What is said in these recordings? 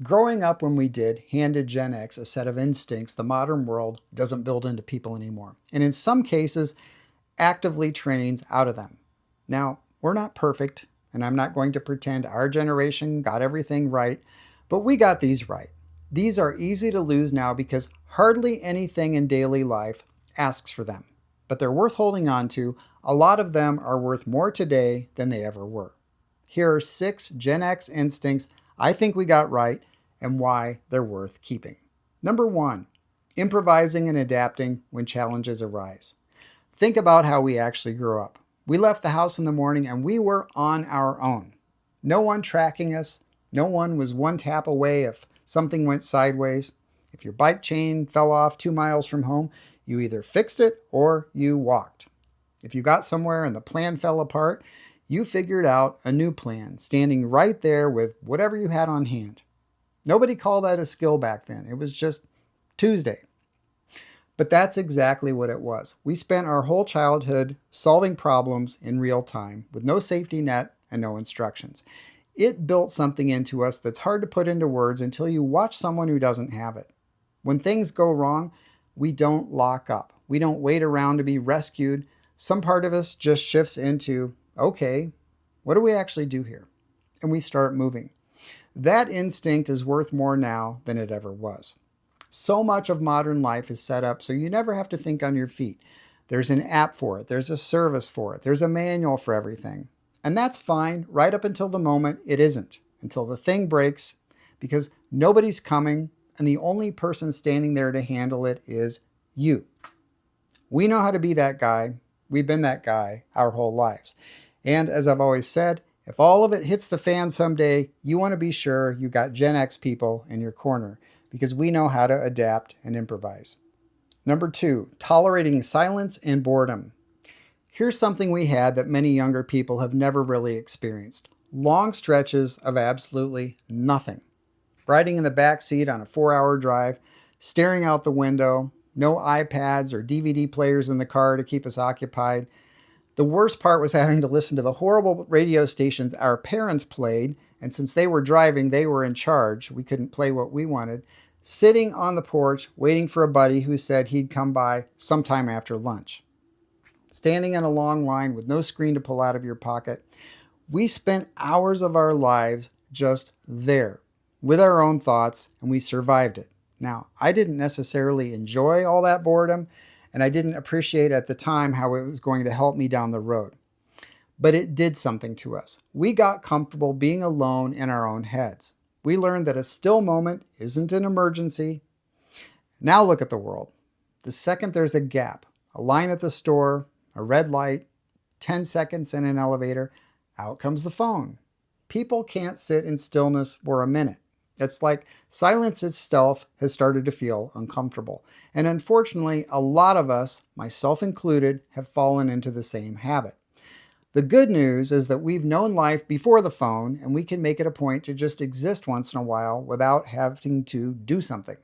Growing up when we did handed Gen X a set of instincts the modern world doesn't build into people anymore, and in some cases, actively trains out of them. Now, we're not perfect, and I'm not going to pretend our generation got everything right, but we got these right. These are easy to lose now because hardly anything in daily life asks for them, but they're worth holding on to. A lot of them are worth more today than they ever were. Here are 6 Gen X instincts I think we got right and why they're worth keeping. Number 1, improvising and adapting when challenges arise. Think about how we actually grew up. We left the house in the morning and we were on our own. No one tracking us. No one was one tap away if something went sideways. If your bike chain fell off 2 miles from home, you either fixed it or you walked. If you got somewhere and the plan fell apart, you figured out a new plan, standing right there with whatever you had on hand. Nobody called that a skill back then. It was just Tuesday. But that's exactly what it was. We spent our whole childhood solving problems in real time with no safety net and no instructions. It built something into us that's hard to put into words until you watch someone who doesn't have it. When things go wrong, we don't lock up. We don't wait around to be rescued. Some part of us just shifts into, okay, what do we actually do here? And we start moving. That instinct is worth more now than it ever was. So much of modern life is set up so you never have to think on your feet. There's an app for it. There's a service for it. There's a manual for everything. And that's fine right up until the moment it isn't, until the thing breaks, because nobody's coming and the only person standing there to handle it is you. We know how to be that guy. We've been that guy our whole lives. And as I've always said, if all of it hits the fan someday, you want to be sure you got Gen X people in your corner because we know how to adapt and improvise. Number 2, tolerating silence and boredom. Here's something we had that many younger people have never really experienced. Long stretches of absolutely nothing. Riding in the back seat on a 4-hour drive, staring out the window, no iPads or DVD players in the car to keep us occupied. The worst part was having to listen to the horrible radio stations our parents played, and since they were driving, they were in charge. We couldn't play what we wanted. Sitting on the porch, waiting for a buddy who said he'd come by sometime after lunch. Standing in a long line with no screen to pull out of your pocket. We spent hours of our lives just there with our own thoughts, and we survived it. Now, I didn't necessarily enjoy all that boredom, and I didn't appreciate at the time how it was going to help me down the road. But it did something to us. We got comfortable being alone in our own heads. We learned that a still moment isn't an emergency. Now look at the world. The second there's a gap, a line at the store, a red light, 10 seconds in an elevator, out comes the phone. People can't sit in stillness for a minute. It's like silence itself has started to feel uncomfortable. And unfortunately, a lot of us, myself included, have fallen into the same habit. The good news is that we've known life before the phone, and we can make it a point to just exist once in a while without having to do something.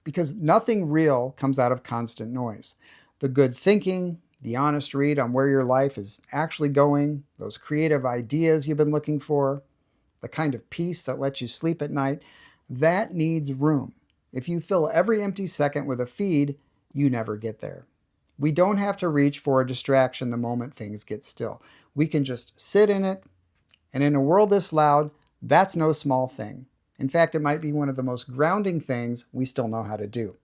Because nothing real comes out of constant noise. The good thinking, the honest read on where your life is actually going, those creative ideas you've been looking for, the kind of peace that lets you sleep at night, that needs room. If you fill every empty second with a feed, you never get there. We don't have to reach for a distraction the moment things get still. We can just sit in it, and in a world this loud, that's no small thing. In fact, it might be one of the most grounding things we still know how to do.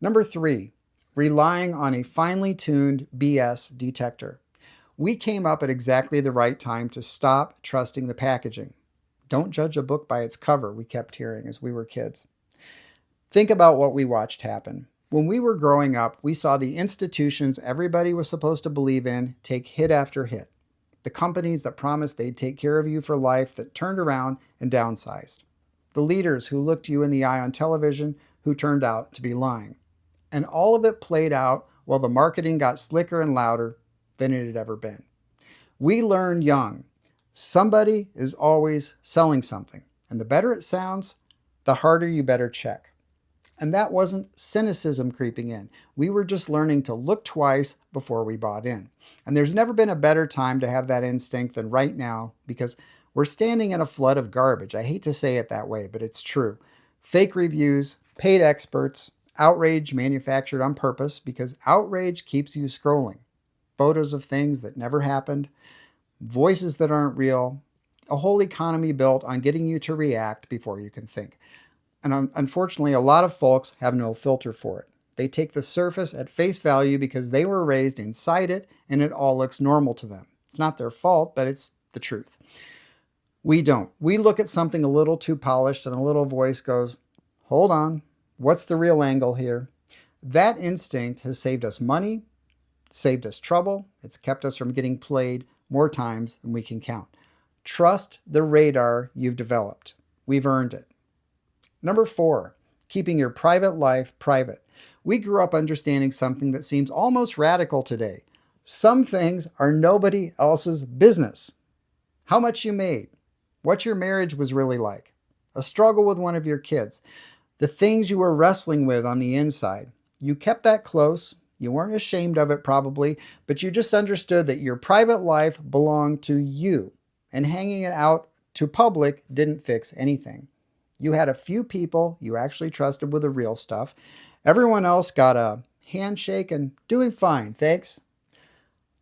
Number 3, relying on a finely tuned BS detector. We came up at exactly the right time to stop trusting the packaging. Don't judge a book by its cover, we kept hearing as we were kids. Think about what we watched happen. When we were growing up, we saw the institutions everybody was supposed to believe in take hit after hit. The companies that promised they'd take care of you for life that turned around and downsized. The leaders who looked you in the eye on television who turned out to be lying. And all of it played out while the marketing got slicker and louder than it had ever been. We learned young, somebody is always selling something. And the better it sounds, the harder you better check. And that wasn't cynicism creeping in. We were just learning to look twice before we bought in. And there's never been a better time to have that instinct than right now, because We're standing in a flood of garbage. I hate to say it that way, but it's true. Fake reviews, paid experts, outrage manufactured on purpose because outrage keeps you scrolling. Photos of things that never happened, voices that aren't real, a whole economy built on getting you to react before you can think. And unfortunately, a lot of folks have no filter for it. They take the surface at face value because they were raised inside it and it all looks normal to them. It's not their fault, but it's the truth. We don't. We look at something a little too polished and a little voice goes, hold on, what's the real angle here? That instinct has saved us money, saved us trouble. It's kept us from getting played more times than we can count. Trust the radar you've developed. We've earned it. Number 4, keeping your private life private. We grew up understanding something that seems almost radical today. Some things are nobody else's business. How much you made, what your marriage was really like, a struggle with one of your kids, the things you were wrestling with on the inside. You kept that close. You weren't ashamed of it probably, but you just understood that your private life belonged to you, and hanging it out to public didn't fix anything. You had a few people you actually trusted with the real stuff. Everyone else got a handshake and doing fine, thanks.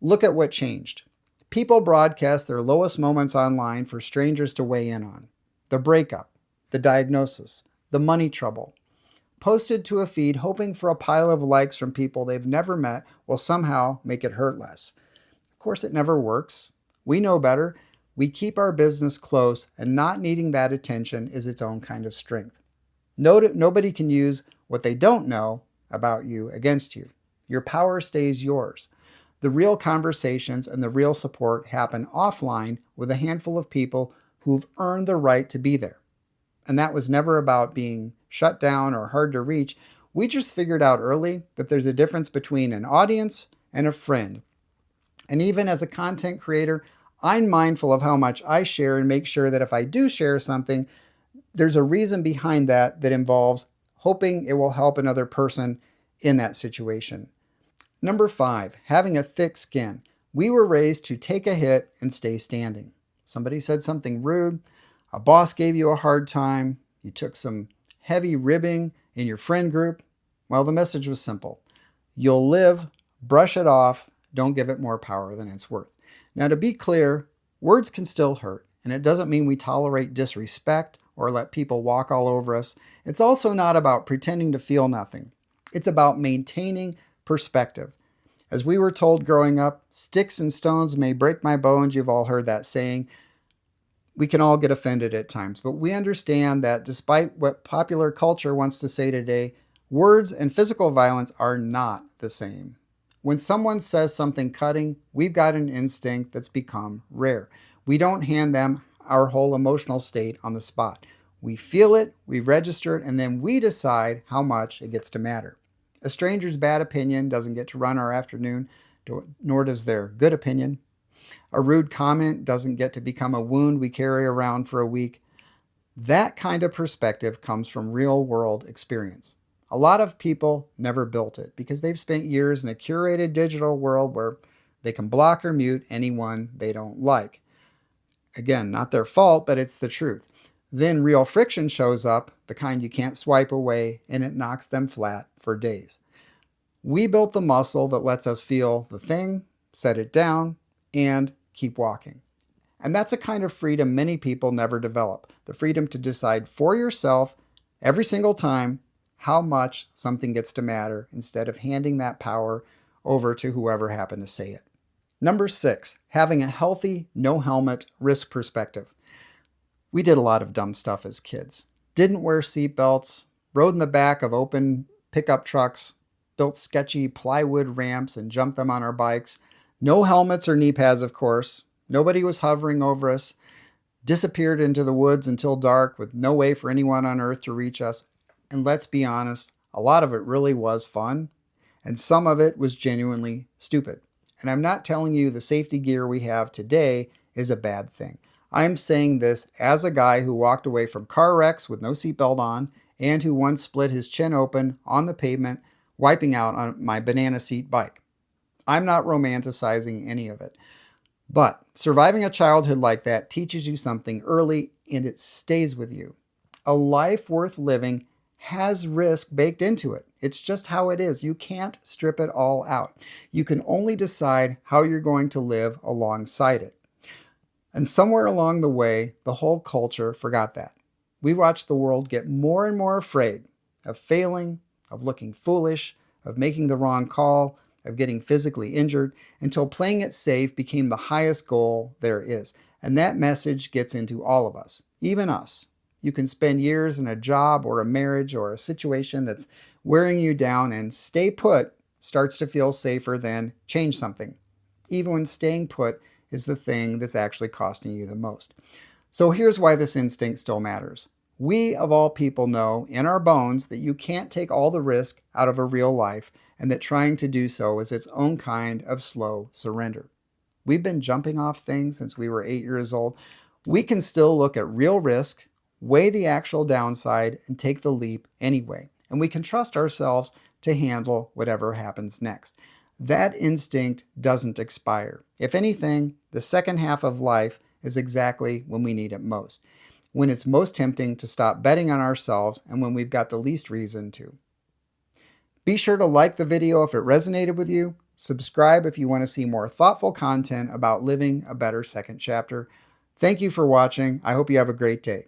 Look at what changed. People broadcast their lowest moments online for strangers to weigh in on. The breakup, the diagnosis, the money trouble. Posted to a feed hoping for a pile of likes from people they've never met will somehow make it hurt less. Of course, it never works. We know better. We keep our business close, and not needing that attention is its own kind of strength. Nobody can use what they don't know about you against you. Your power stays yours. The real conversations and the real support happen offline with a handful of people who've earned the right to be there. And that was never about being shut down or hard to reach. We just figured out early that there's a difference between an audience and a friend. And even as a content creator, I'm mindful of how much I share and make sure that if I do share something, there's a reason behind that that involves hoping it will help another person in that situation. Number 5, having a thick skin. We were raised to take a hit and stay standing. Somebody said something rude, a boss gave you a hard time, you took some heavy ribbing in your friend group. Well, the message was simple. You'll live, brush it off, don't give it more power than it's worth. Now, to be clear, words can still hurt, and it doesn't mean we tolerate disrespect or let people walk all over us. It's also not about pretending to feel nothing. It's about maintaining perspective. As we were told growing up, sticks and stones may break my bones. You've all heard that saying. We can all get offended at times, but we understand that despite what popular culture wants to say today, words and physical violence are not the same. When someone says something cutting, we've got an instinct that's become rare. We don't hand them our whole emotional state on the spot. We feel it, we register it, and then we decide how much it gets to matter. A stranger's bad opinion doesn't get to run our afternoon, nor does their good opinion. A rude comment doesn't get to become a wound we carry around for a week. That kind of perspective comes from real-world experience. A lot of people never built it because they've spent years in a curated digital world where they can block or mute anyone they don't like. Again, not their fault, but it's the truth. Then real friction shows up, the kind you can't swipe away, and it knocks them flat for days. We built the muscle that lets us feel the thing, set it down, and keep walking. And that's a kind of freedom many people never develop. The freedom to decide for yourself every single time how much something gets to matter instead of handing that power over to whoever happened to say it. Number 6, having a healthy, no helmet risk perspective. We did a lot of dumb stuff as kids. Didn't wear seatbelts, rode in the back of open pickup trucks, built sketchy plywood ramps and jumped them on our bikes. No helmets or knee pads, of course. Nobody was hovering over us. Disappeared into the woods until dark with no way for anyone on earth to reach us. And let's be honest, a lot of it really was fun, and some of it was genuinely stupid. And I'm not telling you the safety gear we have today is a bad thing. I'm saying this as a guy who walked away from car wrecks with no seatbelt on and who once split his chin open on the pavement, wiping out on my banana seat bike. I'm not romanticizing any of it. But surviving a childhood like that teaches you something early and it stays with you. A life worth living has risk baked into it. It's just how it is. You can't strip it all out. You can only decide how you're going to live alongside it. And somewhere along the way, the whole culture forgot that. We watched the world get more and more afraid of failing, of looking foolish, of making the wrong call, of getting physically injured, until playing it safe became the highest goal there is. And that message gets into all of us, even us. You can spend years in a job or a marriage or a situation that's wearing you down, and stay put starts to feel safer than change something, even when staying put is the thing that's actually costing you the most. So here's why this instinct still matters. We, of all people, know in our bones that you can't take all the risk out of a real life, and that trying to do so is its own kind of slow surrender. We've been jumping off things since we were 8 years old. We can still look at real risk, weigh the actual downside, and take the leap anyway. And we can trust ourselves to handle whatever happens next. That instinct doesn't expire. If anything, the second half of life is exactly when we need it most, when it's most tempting to stop betting on ourselves and when we've got the least reason to. Be sure to like the video if it resonated with you. Subscribe if you want to see more thoughtful content about living a better second chapter. Thank you for watching. I hope you have a great day.